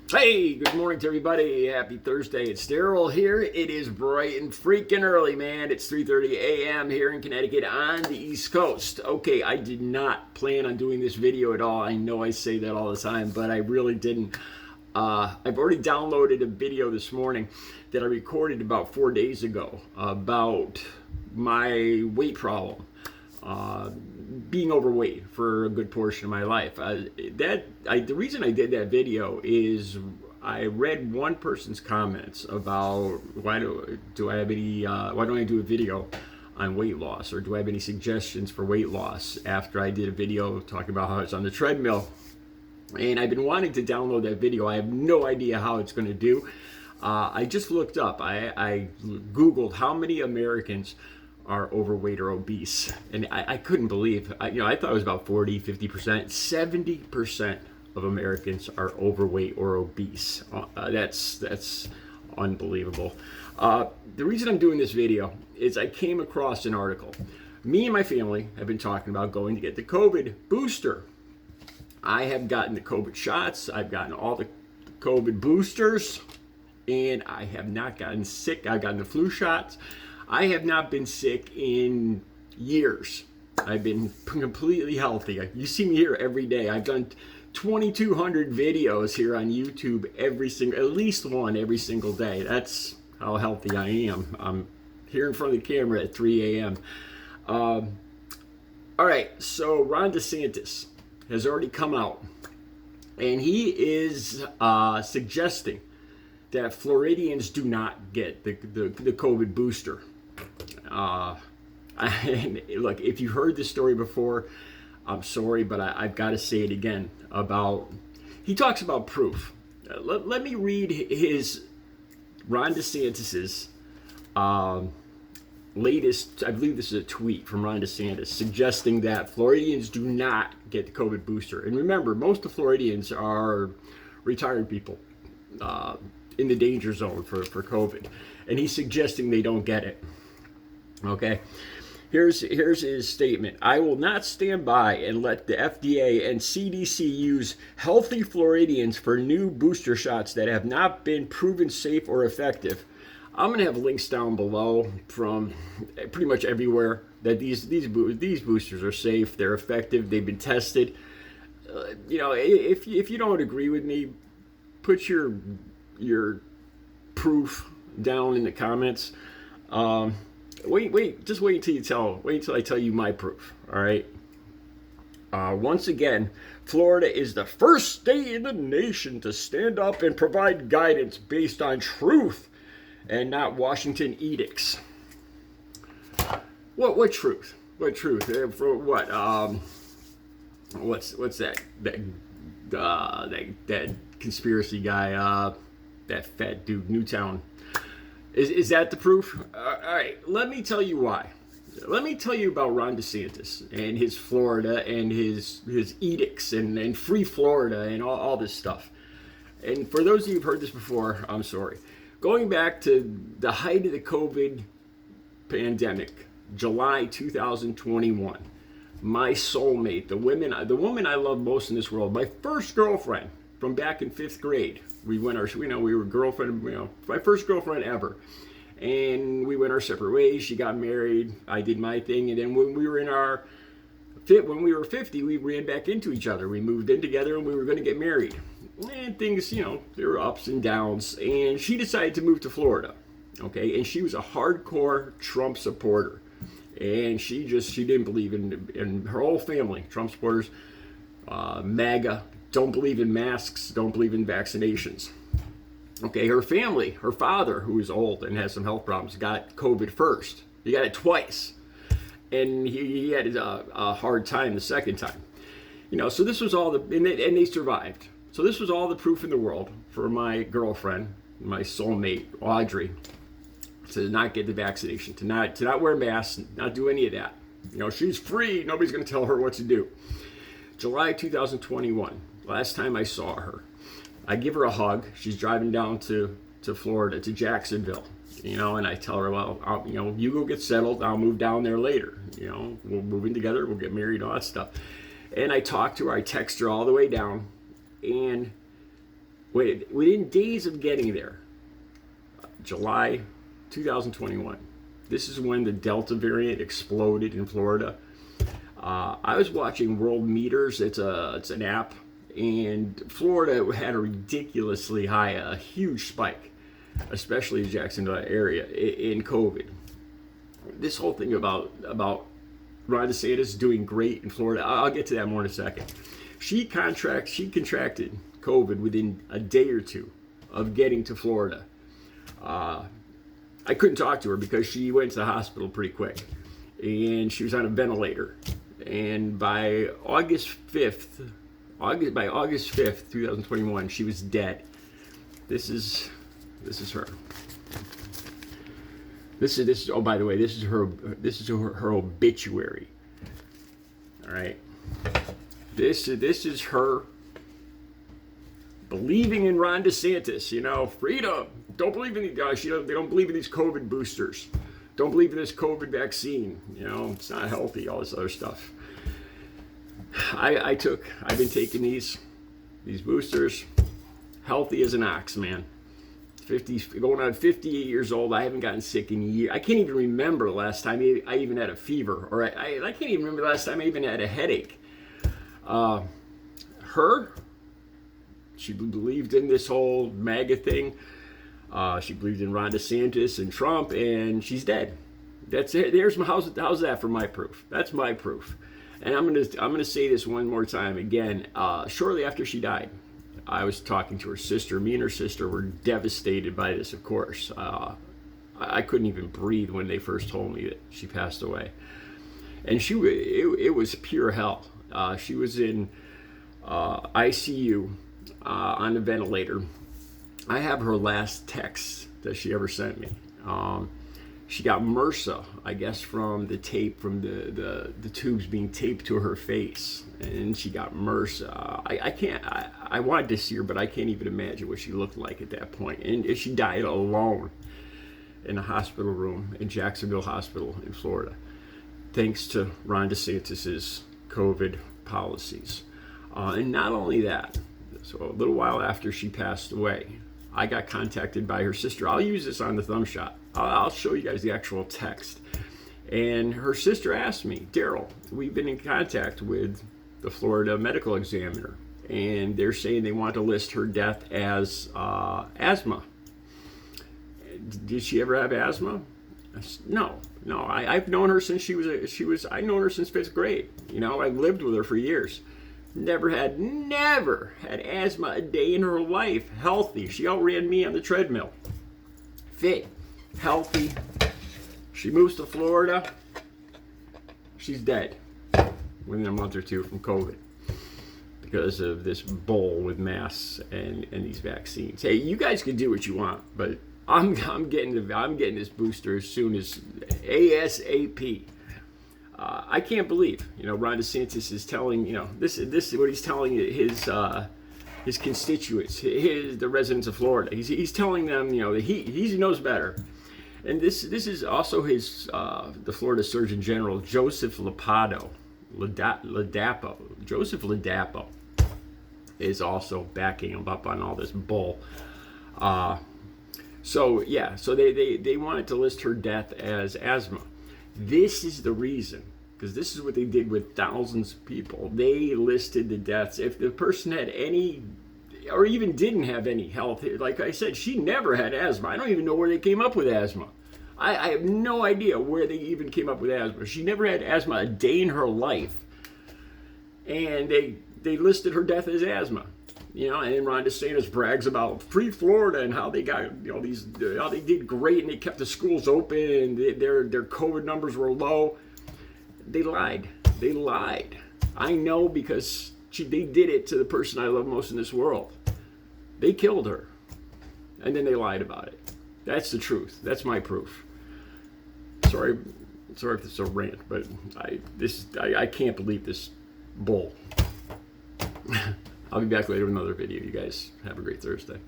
Hey, good morning to everybody. Happy Thursday. It's Daryl here. It is bright and freaking early, man. It's 3:30 a.m. here in Connecticut on the East Coast. Okay, I did not plan on doing this video at all. I know I say that all the time, but I really didn't. I've already downloaded a video this morning that I recorded about 4 days ago about my weight problem. Being overweight for a good portion of my life. The reason I did that video is I read one person's comments about why don't I do a video on weight loss, or do I have any suggestions for weight loss after I did a video talking about how I was on the treadmill. And I've been wanting to download that video. I have no idea how it's going to do. I just looked up. I Googled how many Americans are overweight or obese, and I couldn't believe, I thought it was about 40-50%. 70% of Americans are overweight or obese. That's unbelievable. The reason I'm doing this video is I came across an article. Me and my family have been talking about going to get the COVID booster. I have gotten the COVID shots, I've gotten all the COVID boosters, and I have not gotten sick. I've gotten the flu shots. I have not been sick in years. I've been completely healthy. You see me here every day. I've done 2,200 videos here on YouTube at least one every single day. That's how healthy I am. I'm here in front of the camera at 3 a.m. All right, so Ron DeSantis has already come out, and he is suggesting that Floridians do not get the COVID booster. And look, if you heard this story before, I'm sorry, but I've got to say it again. He talks about proof. Let me read Ron DeSantis's latest, I believe this is a tweet from Ron DeSantis, suggesting that Floridians do not get the COVID booster. And remember, most of Floridians are retired people in the danger zone for COVID. And he's suggesting they don't get it. Okay, here's his statement. I will not stand by and let the FDA and CDC use healthy Floridians for new booster shots that have not been proven safe or effective. I'm going to have links down below from pretty much everywhere that these boosters are safe, they're effective, they've been tested. If you don't agree with me, put your proof down in the comments. Wait until I tell you my proof. All right. Once again, Florida is the first state in the nation to stand up and provide guidance based on truth and not Washington edicts. What truth? What truth? For what? What's that? That conspiracy guy? That fat dude, Newtown. Is that the proof? All right, let me tell you why. Let me tell you about Ron DeSantis and his Florida and his edicts and free Florida and all this stuff. And for those of you who've heard this before, I'm sorry. Going back to the height of the COVID pandemic, July 2021, my soulmate, the woman I love most in this world, my first girlfriend from back in 5th grade. We were girlfriend, my first girlfriend ever. And we went our separate ways. She got married. I did my thing. And then when we were 50, we ran back into each other. We moved in together and we were going to get married. And things, there were ups and downs. And she decided to move to Florida. Okay. And she was a hardcore Trump supporter. And she didn't believe in her whole family, Trump supporters, MAGA, don't believe in masks, don't believe in vaccinations. Okay, her family, her father, who is old and has some health problems, got COVID first. He got it twice. And he had a hard time the second time. So this was all and they survived. So this was all the proof in the world for my girlfriend, my soulmate, Audrey, to not get the vaccination, to not wear masks, not do any of that. She's free. Nobody's going to tell her what to do. July 2021, last time I saw her. I give her a hug. She's driving down to Florida, to Jacksonville. And I tell her, well, you go get settled. I'll move down there later. We'll move in together. We'll get married, all that stuff. And I talk to her. I text her all the way down. And within days of getting there, July 2021, this is when the Delta variant exploded in Florida. I was watching World Meters. It's an app, and Florida had a ridiculously high, a huge spike, especially the Jacksonville area in COVID. This whole thing about Ron DeSantis doing great in Florida, I'll get to that more in a second. She contracted COVID within a day or two of getting to Florida. I couldn't talk to her because she went to the hospital pretty quick, and she was on a ventilator. And by August 5th, 2021, she was dead. This is her. This is oh, by the way, this is her obituary. All right. This is her believing in Ron DeSantis, freedom. Don't believe in these guys. They don't believe in these COVID boosters. Don't believe in this COVID vaccine. It's not healthy, all this other stuff. I've been taking these boosters, healthy as an ox, man. 50, going on 58 years old. I haven't gotten sick in a year. I can't even remember the last time I even had a fever, or I can't even remember the last time I even had a headache. She believed in this whole MAGA thing. She believed in Ron DeSantis and Trump, and she's dead. That's it. How's that for my proof? That's my proof. And I'm gonna say this one more time again. Shortly after she died, I was talking to her sister. Me and her sister were devastated by this, of course. I couldn't even breathe when they first told me that she passed away. And it was pure hell. She was in ICU on the ventilator. I have her last text that she ever sent me. She got MRSA, I guess, from the tape, from the tubes being taped to her face, and she got MRSA. I wanted to see her, but I can't even imagine what she looked like at that point. And she died alone in a hospital room in Jacksonville Hospital in Florida, thanks to Ron DeSantis's COVID policies. And not only that, so a little while after she passed away, I got contacted by her sister. I'll use this on the thumb shot. I'll show you guys the actual text. And her sister asked me, Daryl, we've been in contact with the Florida medical examiner, and they're saying they want to list her death as asthma. Did she ever have asthma? I said, no. I've known her since I've known her since 5th grade. I've lived with her for years. Never had asthma a day in her life. Healthy. She outran me on the treadmill. Fit. Healthy. She moves to Florida. She's dead within a month or two from COVID because of this bull with masks and these vaccines. Hey, you guys can do what you want, but I'm getting this booster as soon as ASAP. I can't believe, Ron DeSantis is telling, this is what he's telling his constituents, the residents of Florida. He's telling them, that he knows better. And this is also the Florida Surgeon General, Joseph Ladapo. Joseph Ladapo is also backing him up on all this bull. So they wanted to list her death as asthma. This is the reason, because this is what they did with thousands of people. They listed the deaths. If the person had any, or even didn't have any health, like I said, she never had asthma. I don't even know where they came up with asthma. I have no idea where they even came up with asthma. She never had asthma a day in her life. And they listed her death as asthma. And then Ron DeSantis brags about free Florida and how they got, how they did great and they kept the schools open and their COVID numbers were low. They lied. I know because they did it to the person I love most in this world. They killed her. And then they lied about it. That's the truth. That's my proof. Sorry if this is a rant, but I can't believe this bull. I'll be back later with another video. You guys have a great Thursday.